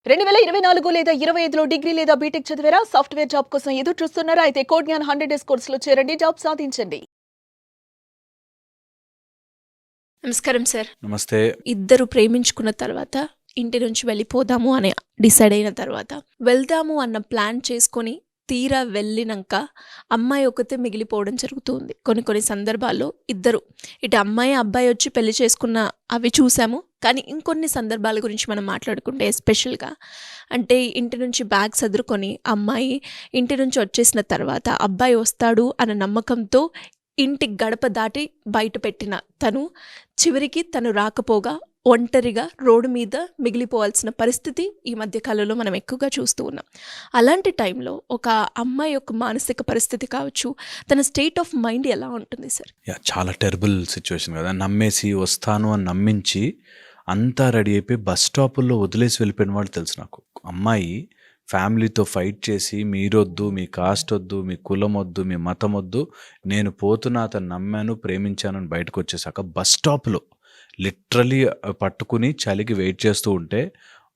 2024 లేదా 25లో డిగ్రీ లేదా బీటెక్ చదివారా? సాఫ్ట్‌వేర్ జాబ్ కోసం ఎదురు చూస్తున్నారా? అయితే కోడ్ జ్ఞాన్ 100 డేస్ కోర్సులో చేరండి. జాబ్ సాధించండి. నమస్కారం సార్. నమస్తే. ఇద్దరు ప్రేమించుకున్న తర్వాత ఇంటి నుంచి వెళ్ళిపోదాము అని డిసైడ్ అయిన తర్వాత వెళ్దాము అన్న ప్లాన్ చేసుకొని తీరా వెళ్ళినంక అమ్మాయి ఒకతే మిగిలిపోవడం జరుగుతుంది. కొన్ని సందర్భాల్లో ఇద్దరు ఇటు అమ్మాయి అబ్బాయి వచ్చి పెళ్లి చేసుకున్న అవి చూసాము. కానీ ఇంకొన్ని సందర్భాల గురించి మనం మాట్లాడుకుంటే ఎస్పెషల్గా అంటే ఇంటి నుంచి బ్యాగ్ సదురుకొని అమ్మాయి ఇంటి నుంచి వచ్చేసిన తర్వాత అబ్బాయి వస్తాడు అన్న నమ్మకంతో ఇంటి గడప దాటి బయట పెట్టిన తను చివరికి తను రాకపోగా ఒంటరిగా రోడ్డు మీద మిగిలిపోవాల్సిన పరిస్థితి ఈ మధ్య కాలంలో మనం ఎక్కువగా చూస్తూ ఉన్నాం. అలాంటి టైంలో ఒక అమ్మాయి యొక్క మానసిక పరిస్థితి కావచ్చు, తన స్టేట్ ఆఫ్ మైండ్ ఎలా ఉంటుంది సార్? చాలా టెర్బుల్ సిచ్యువేషన్ కదా. నమ్మేసి వస్తాను అని నమ్మించి అంతా రెడీ అయిపోయి బస్ స్టాపుల్లో వదిలేసి వెళ్ళిపోయిన వాళ్ళు తెలుసు నాకు. అమ్మాయి ఫ్యామిలీతో ఫైట్ చేసి మీరొద్దు, మీ కాస్ట్ వద్దు, మీ కులం వద్దు, మీ మతం వద్దు, నేను పోతున్నా, అతను నమ్మాను, ప్రేమించాను అని బయటకు వచ్చేసాక బస్ స్టాప్లో లిటరలీ పట్టుకుని చలికి వెయిట్ చేస్తూ ఉంటే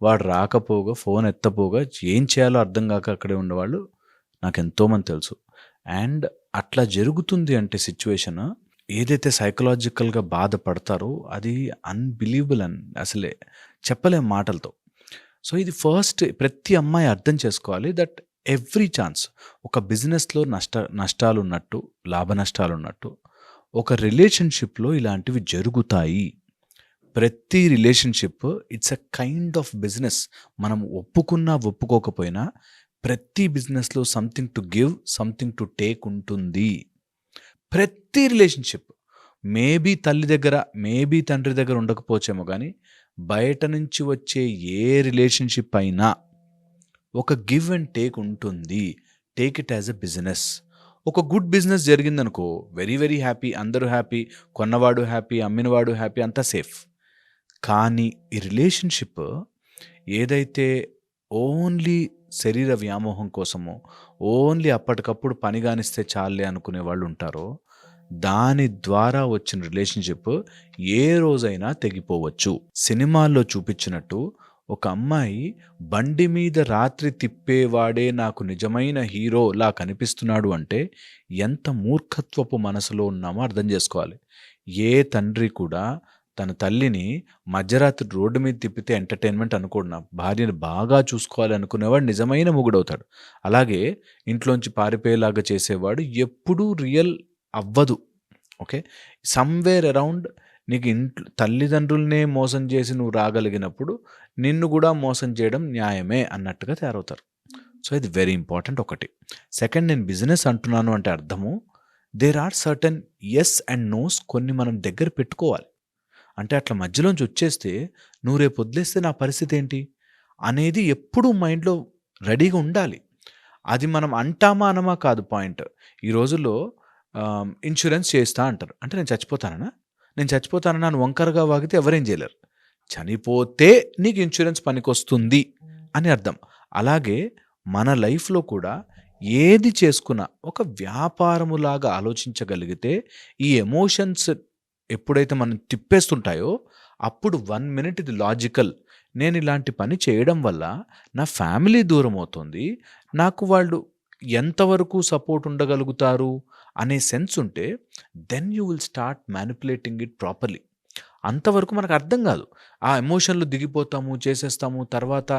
వాడు రాకపోగా, ఫోన్ ఎత్తపోగా, ఏం చేయాలో అర్థం కాక అక్కడే ఉండేవాళ్ళు నాకు ఎంతోమంది తెలుసు. అండ్ అట్లా జరుగుతుంది అంటే సిచ్యువేషన్ ఏదైతే సైకలాజికల్గా బాధపడతారో అది అన్బిలీవబుల్ అని అసలే చెప్పలేం మాటలతో. సో ఇది ఫస్ట్ ప్రతి అమ్మాయి అర్థం చేసుకోవాలి దట్ ఎవ్రీ ఛాన్స్ ఒక బిజినెస్లో నష్టాలు ఉన్నట్టు, లాభ నష్టాలు ఉన్నట్టు ఒక రిలేషన్షిప్లో ఇలాంటివి జరుగుతాయి. ప్రతి relationship it's a kind of business. మనం ఒప్పుకున్నా ఒప్పుకోకపోయినా ప్రతి బిజినెస్లో something to give, something to take ఉంటుంది. ప్రతి రిలేషన్షిప్ మేబీ తల్లి దగ్గర, మేబీ తండ్రి దగ్గర ఉండకపోవచ్చేమో కానీ బయట నుంచి వచ్చే ఏ రిలేషన్షిప్ అయినా ఒక గివ్ అండ్ టేక్ ఉంటుంది. Take it as a business. ఒక గుడ్ బిజినెస్ జరిగిందనుకో, వెరీ వెరీ హ్యాపీ, అందరూ హ్యాపీ, కొన్నవాడు హ్యాపీ, అమ్మినవాడు హ్యాపీ, అంతా సేఫ్. కానీ ఈ రిలేషన్షిప్ ఏదైతే ఓన్లీ శరీర వ్యామోహం కోసమో, ఓన్లీ అప్పటికప్పుడు పని కానిస్తే చాలే అనుకునే వాళ్ళు ఉంటారో, దాని ద్వారా వచ్చిన రిలేషన్షిప్ ఏ రోజైనా తెగిపోవచ్చు. సినిమాల్లో చూపించినట్టు ఒక అమ్మాయి బండి మీద రాత్రి తిప్పేవాడే నాకు నిజమైన హీరోలా కనిపిస్తున్నాడు అంటే ఎంత మూర్ఖత్వపు మనసులో ఉన్నామో అర్థం చేసుకోవాలి. ఏ తండ్రి కూడా తన తల్లిని మధ్యరాత్రి రోడ్డు మీద తిప్పితే ఎంటర్టైన్మెంట్ అనుకోడు. నా భార్యను బాగా చూసుకోవాలి అనుకునేవాడు నిజమైన మొగుడవుతాడు. అలాగే ఇంట్లోంచి పారిపోయేలాగా చేసేవాడు ఎప్పుడూ రియల్ అవ్వదు. ఓకే, సమ్వేర్ అరౌండ్ నీకు తల్లిదండ్రులనే మోసం చేసి నువ్వు రాగలిగినప్పుడు నిన్ను కూడా మోసం చేయడం న్యాయమే అన్నట్టుగా తయారవుతారు. సో ఇది వెరీ ఇంపార్టెంట్. ఒకటి. సెకండ్, నేను బిజినెస్ అంటున్నాను అంటే అర్థము there are certain yes and nos కొన్ని మనం దగ్గర పెట్టుకోవాలి. అంటే అట్లా మధ్యలోంచి వచ్చేస్తే నువ్వు రేపు వదిలేస్తే నా పరిస్థితి ఏంటి అనేది ఎప్పుడూ మైండ్లో రెడీగా ఉండాలి. అది మనం అంటామా అనమా కాదు పాయింట్. ఈ రోజుల్లో ఇన్సూరెన్స్ చేస్తా అంటారు. అంటే నేను చచ్చిపోతానన్నా అని వంకరగా వాగితే ఎవరేం చేయలేరు. చనిపోతే నీకు ఇన్సూరెన్స్ పనికొస్తుంది అని అర్థం. అలాగే మన లైఫ్లో కూడా ఏది చేసుకున్నా ఒక వ్యాపారములాగా ఆలోచించగలిగితే ఈ ఎమోషన్స్ ఎప్పుడైతే మనం తిప్పేస్తుంటాయో అప్పుడు 1 మినిట్ ఇది లాజికల్. నేను ఇలాంటి పని చేయడం వల్ల నా ఫ్యామిలీ దూరం అవుతుంది, నాకు వాళ్ళు ఎంతవరకు సపోర్ట్ ఉండగలుగుతారు అనే సెన్స్ ఉంటే then you will start manipulating it properly. అంతవరకు మనకు అర్థం కాదు. ఆ ఎమోషన్లు దిగిపోతాము, చేసేస్తాము. తర్వాత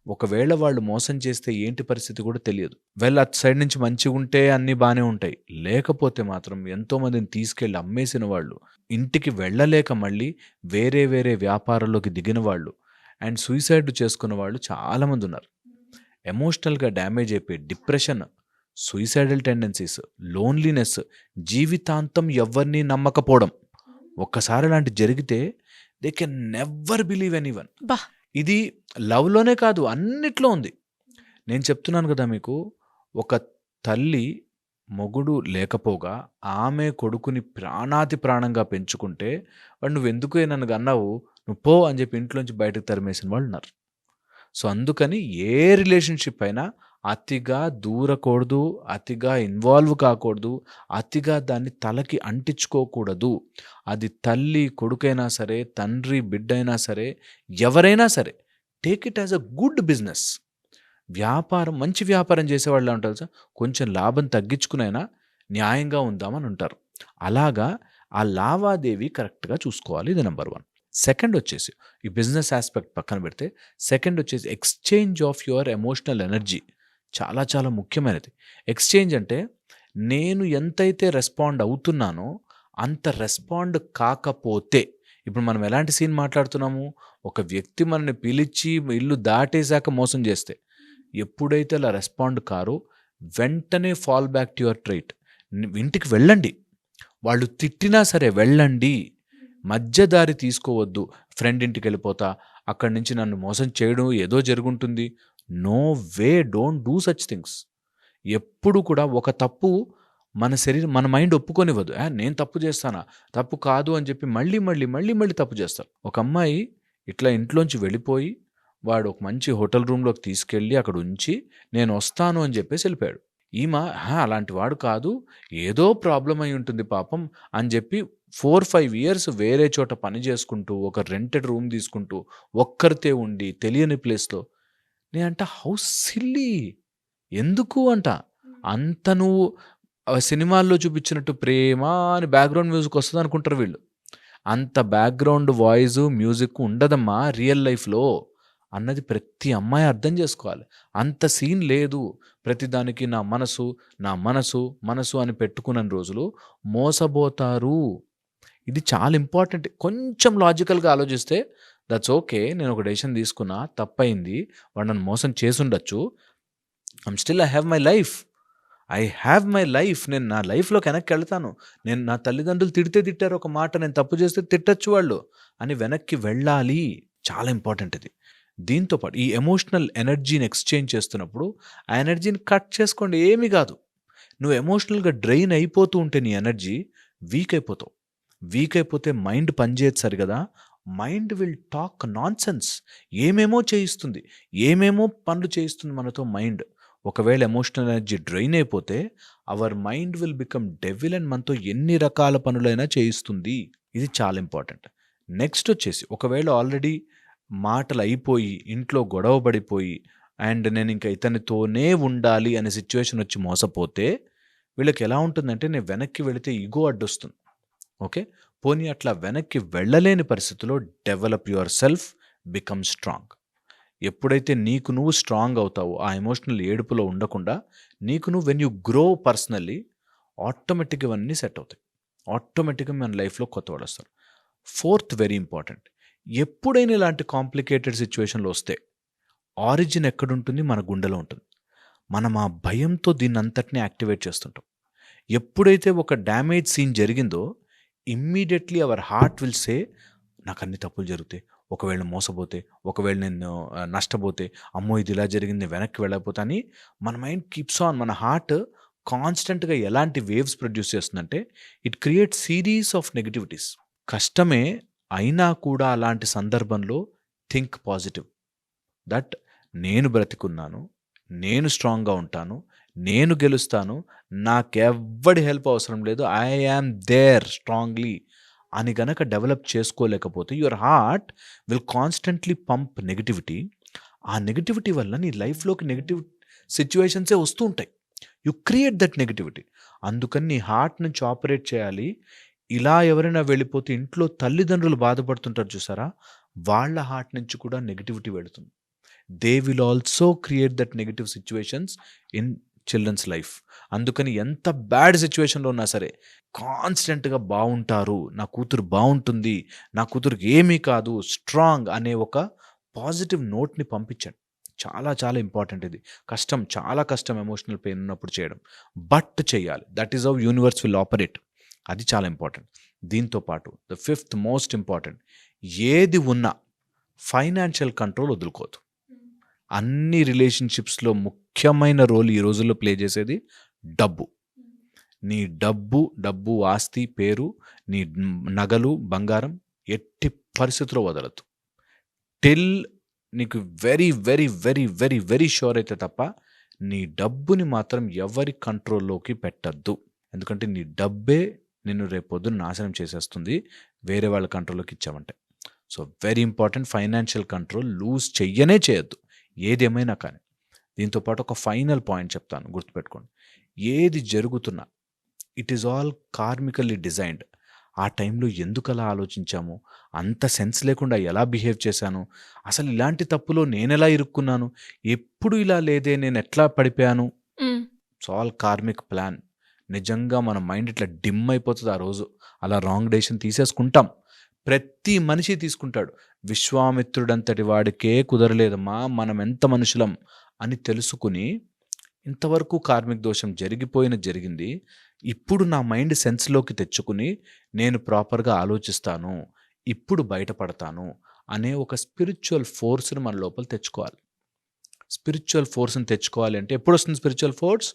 ఒకవేళ వాళ్ళు మోసం చేస్తే ఏంటి పరిస్థితి కూడా తెలియదు. అటు సైడ్ నుంచి మంచిగా ఉంటే అన్నీ బాగానే ఉంటాయి, లేకపోతే మాత్రం ఎంతోమందిని తీసుకెళ్ళి అమ్మేసిన వాళ్ళు, ఇంటికి వెళ్ళలేక మళ్ళీ వేరే వేరే వ్యాపారాల్లోకి దిగిన వాళ్ళు అండ్ సూసైడ్ చేసుకున్న వాళ్ళు చాలామంది ఉన్నారు. ఎమోషనల్గా డ్యామేజ్ అయిపోయి డిప్రెషన్, సూసైడల్ టెండెన్సీస్, లోన్లీనెస్, జీవితాంతం ఎవరిని నమ్మకపోవడం. ఒక్కసారి అలాంటి జరిగితే they can never believe anyone. ఇది లవ్లోనే కాదు, అన్నిట్లో ఉంది. నేను చెప్తున్నాను కదా మీకు, ఒక తల్లి మొగుడు లేకపోగా ఆమె కొడుకుని ప్రాణాతి ప్రాణంగా పెంచుకుంటే వాడు నువ్వెందుకు నన్ను అన్నావు, నువ్వు పో అని చెప్పి ఇంట్లోంచి బయటకు తరిమేసిన వాళ్ళు ఉన్నారు. సో అందుకని ఏ రిలేషన్షిప్ అయినా అతిగా దూరకూడదు, అతిగా ఇన్వాల్వ్ కాకూడదు, అతిగా దాన్ని తలకి అంటించుకోకూడదు. అది తల్లి కొడుకైనా సరే, తండ్రి బిడ్డ అయినా సరే, ఎవరైనా సరే take it as a good business. వ్యాపారం మంచి వ్యాపారం చేసేవాళ్ళు ఉంటారు సార్, కొంచెం లాభం తగ్గించుకునైనా న్యాయంగా ఉందామని ఉంటారు. అలాగా ఆ లావాదేవీ కరెక్ట్‌గా చూసుకోవాలి. ఇది నంబర్ 1. సెకండ్ వచ్చేసి ఈ బిజినెస్ ఆస్పెక్ట్ పక్కన పెడితే, సెకండ్ వచ్చేసి exchange of your emotional energy. చాలా చాలా ముఖ్యమైనది. ఎక్స్‌చేంజ్ అంటే నేను ఎంతైతే రెస్పాండ్ అవుతున్నానో అంత రెస్పాండ్ కాకపోతే, ఇప్పుడు మనం ఎలాంటి సీన్ మాట్లాడుతున్నాము? ఒక వ్యక్తి మనల్ని పిలిచి ఇల్లు దాటేసాక మోసం చేస్తే, ఎప్పుడైతే అలా రెస్పాండ్ కారో వెంటనే fall back to your trait. ఇంటికి వెళ్ళండి. వాళ్ళు తిట్టినా సరే వెళ్ళండి. మధ్య దారి తీసుకోవద్దు. ఫ్రెండ్ ఇంటికి వెళ్ళిపోతా, అక్కడి నుంచి నన్ను మోసం చేయడం ఏదో జరుగుంటుంది. No way, don't do such things. ఎప్పుడు కూడా ఒక తప్పు మన మైండ్ ఒప్పుకొనివ్వదు. నేను తప్పు చేస్తానా, తప్పు కాదు అని చెప్పి మళ్ళీ మళ్ళీ మళ్ళీ మళ్ళీ తప్పు చేస్తారు. ఒక అమ్మాయి ఇట్లా ఇంట్లోంచి వెళ్ళిపోయి, వాడు ఒక మంచి హోటల్ రూమ్లోకి తీసుకెళ్ళి అక్కడ ఉంచి నేను వస్తాను అని చెప్పేసి వెళ్ళిపోయాడు. ఈమె అలాంటి వాడు కాదు, ఏదో ప్రాబ్లం అయి ఉంటుంది పాపం అని చెప్పి 4-5 ఇయర్స్ వేరే చోట పని చేసుకుంటూ, ఒక రెంటెడ్ రూమ్ తీసుకుంటూ, ఒక్కరితే ఉండి తెలియని ప్లేస్లో. నేనంట హౌ సిల్లీ, ఎందుకు అంట. అంత నువ్వు సినిమాల్లో చూపించినట్టు ప్రేమ అని బ్యాక్గ్రౌండ్ మ్యూజిక్ వస్తుంది అనుకుంటారు వీళ్ళు. అంత బ్యాక్గ్రౌండ్ వాయిస్ మ్యూజిక్ ఉండదమ్మా రియల్ లైఫ్లో అన్నది ప్రతి అమ్మాయి అర్థం చేసుకోవాలి. అంత సీన్ లేదు. ప్రతిదానికి నా మనసు నా మనసు మనసు అని పెట్టుకున్న రోజులు మోసపోతారు. ఇది చాలా ఇంపార్టెంట్. కొంచెం లాజికల్గా ఆలోచిస్తే దట్స్ ఓకే, నేను ఒక డెసిషన్ తీసుకున్నా, తప్పైంది, వాడు నన్ను మోసం చేసుండొచ్చు, ఐ హ్యావ్ మై లైఫ్, నేను నా లైఫ్లోకి వెనక్కి వెళ్తాను. నేను నా తల్లిదండ్రులు తిట్టారు ఒక మాట, నేను తప్పు చేస్తే తిట్టచ్చు వాళ్ళు అని వెనక్కి వెళ్ళాలి. చాలా ఇంపార్టెంట్ ఇది. దీంతోపాటు ఈ ఎమోషనల్ ఎనర్జీని ఎక్స్చేంజ్ చేస్తున్నప్పుడు ఆ ఎనర్జీని కట్ చేసుకోండి, ఏమీ కాదు. నువ్వు ఎమోషనల్గా డ్రైన్ అయిపోతూ ఉంటే నీ ఎనర్జీ వీక్ అయిపోతావు. వీక్ అయిపోతే మైండ్ పనిచేయదు సరి కదా. Mind will talk non sense, ఏమేమో చేయిస్తుంది, ఏమేమో పనులు చేయిస్తుంది మనతో మైండ్. ఒకవేళ ఎమోషనల్ ఎనర్జీ డ్రైన్ అయిపోతే our mind will become devil and మనతో ఎన్ని రకాల పనులైనా చేయిస్తుంది. ఇది చాలా ఇంపార్టెంట్. నెక్స్ట్ వచ్చేసి ఒకవేళ ఆల్రెడీ మాటలు అయిపోయి ఇంట్లో గొడవ పడిపోయి అండ్ నేను ఇంకా ఇతనితోనే ఉండాలి అనే సిచ్యువేషన్ వచ్చి మోసపోతే వీళ్ళకి ఎలా ఉంటుందంటే, నేను వెనక్కి వెళితే ఈగో అడ్డొస్తుంది. ఓకే, పోనీ అట్లా వెనక్కి వెళ్ళలేని పరిస్థితిలో develop your self, become strong. ఎప్పుడైతే నీకు నువ్వు స్ట్రాంగ్ అవుతావో, ఆ ఎమోషనల్ ఏడుపులో ఉండకుండా నీకు నువ్వు వెన్ యూ గ్రో పర్సనల్లీ, ఆటోమేటిక్గా ఇవన్నీ సెట్ అవుతాయి. ఆటోమేటిక్గా మన లైఫ్లో కొత్త వాడు వస్తారు. ఫోర్త్ వెరీ ఇంపార్టెంట్, ఎప్పుడైనా ఇలాంటి కాంప్లికేటెడ్ సిచ్యువేషన్లో వస్తే ఆరిజిన్ ఎక్కడుంటుంది? మన గుండెలో ఉంటుంది. మనం ఆ భయంతో దీన్ని అంతటినీ యాక్టివేట్ చేస్తుంటాం. ఎప్పుడైతే ఒక డ్యామేజ్ సీన్ జరిగిందో immediately our heart will say, నాకు అన్ని తప్పులు జరుగుతాయి, ఒకవేళ మోసపోతే, ఒకవేళ నేను నష్టపోతే, అమ్మో ఇది ఇలా జరిగింది, వెనక్కి వెళ్ళకపోతే అని మన మైండ్ కీప్స్ ఆన్. మన హార్ట్ కాన్స్టెంట్గా ఎలాంటి వేవ్స్ ప్రొడ్యూస్ చేస్తుందంటే, it create series of negativities. కష్టమే అయినా కూడా అలాంటి సందర్భంలో థింక్ పాజిటివ్, దట్ నేను బ్రతికున్నాను, నేను స్ట్రాంగ్గా ఉంటాను, నేను గెలుస్తాను, నాకెవ్వడి హెల్ప్ అవసరం లేదు, ఐ యామ్ దేర్ స్ట్రాంగ్లీ అని గనక డెవలప్ చేసుకోలేకపోతే your heart will constantly pump negativity. ఆ నెగిటివిటీ వల్ల నీ లైఫ్లోకి నెగిటివ్ సిచ్యువేషన్సే వస్తూ ఉంటాయి. You create that negativity. అందుకని నీ హార్ట్ నుంచి ఆపరేట్ చేయాలి. ఇలా ఎవరైనా వెళ్ళిపోతే ఇంట్లో తల్లిదండ్రులు బాధపడుతుంటారు చూసారా, వాళ్ళ హార్ట్ నుంచి కూడా నెగిటివిటీ వెళుతుంది. They will also create that negative situations in children's life. అందుకని ఎంత బ్యాడ్ సిచ్యువేషన్లో ఉన్నా సరే కాన్స్టెంట్గా బాగుంటారు, నా కూతురు బాగుంటుంది, నా కూతురికి ఏమీ కాదు, స్ట్రాంగ్ అనే ఒక పాజిటివ్ నోట్ని పంపించండి. చాలా చాలా ఇంపార్టెంట్ ఇది. కష్టం, చాలా కష్టం ఎమోషనల్ పెయిన్ ఉన్నప్పుడు చేయడం, బట్ చేయాలి. That is how universe will operate. అది చాలా ఇంపార్టెంట్. దీంతోపాటు ద ఫిఫ్త్ మోస్ట్ ఇంపార్టెంట్, ఏది ఉన్నా ఫైనాన్షియల్ కంట్రోల్ వదులుకోవద్దు. అన్ని రిలేషన్షిప్స్లో ముఖ్యమైన రోల్ ఈ రోజుల్లో ప్లే చేసేది డబ్బు. నీ డబ్బు ఆస్తి, పేరు, నీ నగలు, బంగారం ఎట్టి పరిస్థితుల్లో వదలద్దు. టిల్ నీకు very very very very very sure అయితే తప్ప నీ డబ్బుని మాత్రం ఎవరి కంట్రోల్లోకి పెట్టద్దు. ఎందుకంటే నీ డబ్బే నిన్ను రేపొద్దున నాశనం చేసేస్తుంది వేరే వాళ్ళ కంట్రోల్లోకి ఇచ్చామంటే. So very important, financial control lose చెయ్యనే చేయొద్దు ఏదేమైనా కానీ. దీంతోపాటు ఒక ఫైనల్ పాయింట్ చెప్తాను, గుర్తుపెట్టుకోండి. ఏది జరుగుతున్నా ఇట్ ఈస్ ఆల్ కార్మికల్లీ డిజైన్డ్. ఆ టైంలో ఎందుకు అలా ఆలోచించాము, అంత సెన్స్ లేకుండా ఎలా బిహేవ్ చేశాను, అసలు ఇలాంటి తప్పులో నేనెలా ఇరుక్కున్నాను, ఎప్పుడు ఇలా లేదే, నేను ఎట్లా పడిపోయాను, ఇట్స్ ఆల్ కార్మిక్ ప్లాన్. నిజంగా మన మైండ్ ఇట్లా డిమ్ అయిపోతుంది ఆ రోజు, అలా రాంగ్ డెసిషన్ తీసేసుకుంటాం. ప్రతి మనిషి తీసుకుంటాడు. విశ్వామిత్రుడంతటి వాడికే కుదరలేదమ్మా, మనం ఎంత మనుషులం అని తెలుసుకుని ఇంతవరకు కార్మిక్ దోషం జరిగింది, ఇప్పుడు నా మైండ్ సెన్స్లోకి తెచ్చుకుని నేను ప్రాపర్గా ఆలోచిస్తాను, ఇప్పుడు బయటపడతాను అనే ఒక స్పిరిచువల్ ఫోర్స్ని మన లోపల తెచ్చుకోవాలి. స్పిరిచువల్ ఫోర్స్ని తెచ్చుకోవాలి అంటే ఎప్పుడు వస్తుంది స్పిరిచువల్ ఫోర్స్?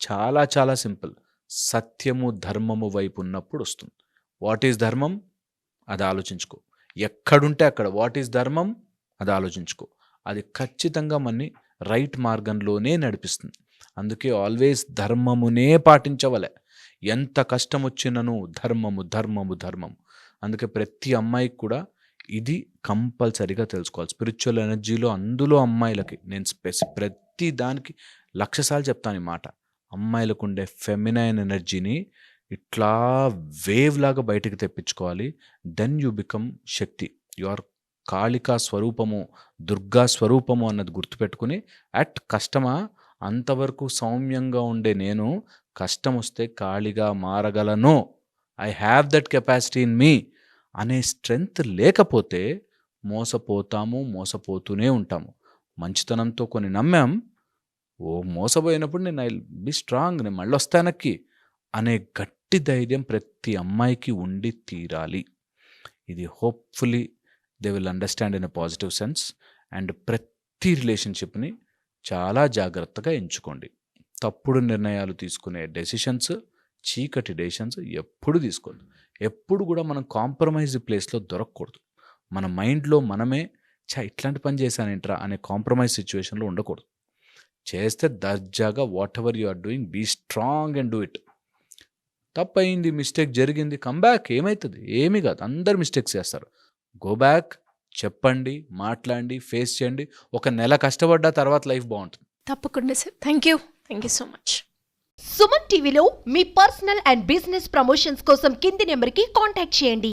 చాలా చాలా సింపుల్, సత్యము ధర్మము వైపు ఉన్నప్పుడు వస్తుంది. వాట్ ఈజ్ ధర్మం? అది ఆలోచించుకో. ఎక్కడుంటే అక్కడ వాట్ ఈజ్ ధర్మం అది ఆలోచించుకో. అది ఖచ్చితంగా మనని రైట్ మార్గంలోనే నడిపిస్తుంది. అందుకే ఆల్వేస్ ధర్మమునే పాటించవలే, ఎంత కష్టం వచ్చినను ధర్మము ధర్మము ధర్మము. అందుకే ప్రతి అమ్మాయికి కూడా ఇది కంపల్సరీగా తెలుసుకోవాలి. స్పిరిచువల్ ఎనర్జీలో అందులో అమ్మాయిలకి నేను ప్రతి దానికి 1,00,000 సార్లు చెప్తాను ఈ మాట. అమ్మాయిలకు ఉండే ఫెమినైన్ ఎనర్జీని ఇట్లా వేవ్ లాగా బయటికి తెప్పించుకోవాలి. Then you become Shakti. You are Kalika స్వరూపము, దుర్గా స్వరూపము అన్నది గుర్తుపెట్టుకుని అట్ కష్టమా అంతవరకు సౌమ్యంగా ఉండే నేను కష్టం వస్తే కాళిగా మారగలను, I have that capacity in me అనే స్ట్రెంగ్త్ లేకపోతే మోసపోతూనే ఉంటాము. మంచితనంతో కొన్ని నమ్మాం, మోసపోయినప్పుడు నేను ఐ బి స్ట్రాంగ్, నేను మళ్ళీ వస్తానక్కి అనే గట్టి ధైర్యం ప్రతి అమ్మాయికి ఉండి తీరాలి. ఇది hopefully they will understand in a positive sense. And ప్రతి రిలేషన్షిప్ని చాలా జాగ్రత్తగా ఎంచుకోండి. తప్పుడు నిర్ణయాలు తీసుకునే డెసిషన్స్, చీకటి డెసిషన్స్ ఎప్పుడు తీసుకోవద్దు. ఎప్పుడు కూడా మనం కాంప్రమైజ్ ప్లేస్లో దొరకకూడదు. మన మైండ్లో మనమే ఇట్లాంటి పని చేశానేంట్రా అనే కాంప్రమైజ్ సిచ్యువేషన్లో ఉండకూడదు. చేస్తే దర్జాగా whatever you are doing be strong and do it. తప్పయింది, మిస్టేక్ జరిగింది, కమ్బ్యాక్, ఏమవుతుంది? ఏమీ కాదు, అందరు మిస్టేక్స్ చేస్తారు. గో బ్యాక్, చెప్పండి, మాట్లాడండి, ఫేస్ చేయండి. 1 నెల కష్టపడ్డ తర్వాత లైఫ్ బాగుంటుంది. తప్పకుండా sir. Thank you so much. Suman టీవీలో మీ పర్సనల్ అండ్ బిజినెస్ ప్రమోషన్స్ కోసం కింది నెంబర్కి కాంటాక్ట్ చేయండి.